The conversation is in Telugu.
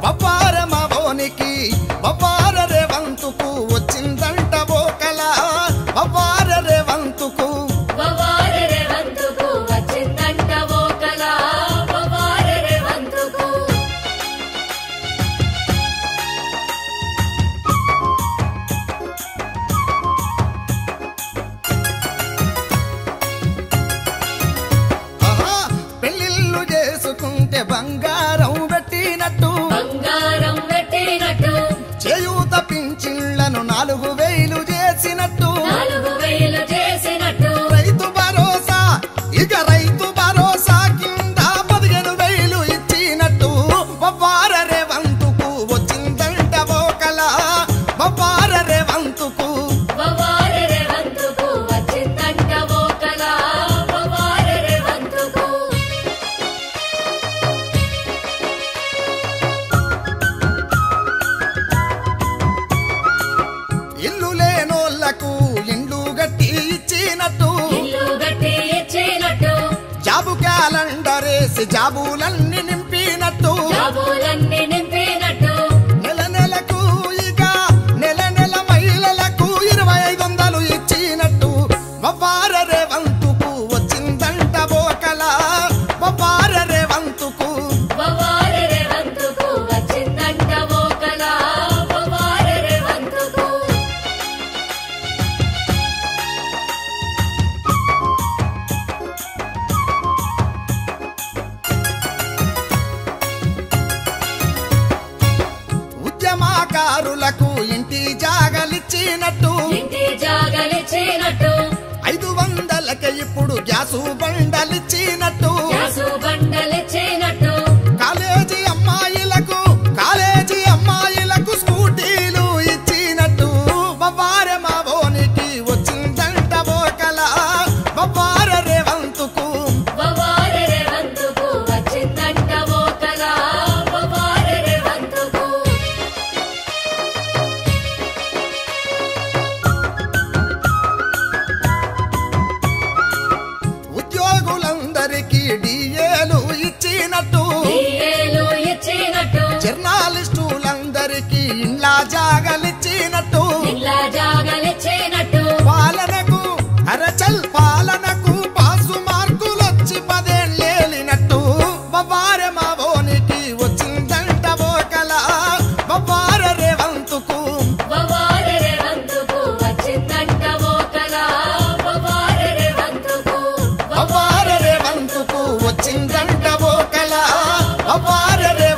బొవ్వార మావోనికి బొవ్వార రేవంతుకు వచ్చిందంట ఓ కళ బొవ్వార రేవంతుకు వచ్చిందంట ఓ కళ బొవ్వార రేవంతుకు పెళ్ళిళ్ళు చేసుకుంటే బంగారం పెట్టినట్టు చేయూత పింఛన్లను 4000 చేసినట్టు రైతు భరోసా ఇక రైతు భరోసా కింద 15,000 ఇచ్చినట్టు బొవ్వార రేవంతుకు వచ్చిందంట ఓ కళ బొవ్వార రేవంతుకు వచ్చిందంట ఓ కళ బొవ్వార రేవంతుకు ఇల్లు లేనోళ్లకు ఇండ్లు గట్టి ఇచ్చినట్టు జాబు క్యాలెండర్ వేసి జాబులన్నీ నింపినట్టు నెల నెలకు ఇక నెల నెల మహిళలకు 2,500 ఇచ్చినట్టు బొవ్వార రేవంతుకు వచ్చిందంట ఓ కళ బొవ్వార రేవంతుకు వచ్చిందంట ఓ కళ బొవ్వార రేవంతుకు ఉద్యమకారులకు ఇంటి జాగలిచ్చినట్టు 500కి ఇప్పుడు గ్యాసు బండలిచ్చినట్టు కాలేజీ అమ్మాయిలకు స్కూటీలు ఇచ్చినట్టు బొవ్వార మావోనికి వచ్చిందంట ఓ కళ బొవ్వార రేవంతుకు వచ్చిందంట ఓ కళ బొవ్వార రేవంతుకు ఉద్యోగులందరికీ డిఏలు ఇచ్చినట్టు జర్నలిస్టులందరికీ ఇండ్ల జాగలిచ్చినట్టు పాలనకు పాలనకు పాసు మార్కులొచ్చి 10 ఏళ్ళినట్టు బొవ్వార మావోనికి వచ్చిందంట ఓ కళ బొవ్వార రేవంతుకు వచ్చిందంట ఓ కళ బొవ్వార రేవంతుకు బొవ్వార రేవంతుకు వచ్చిందంట ఓ కళ బొవ్వార రేవంతుకు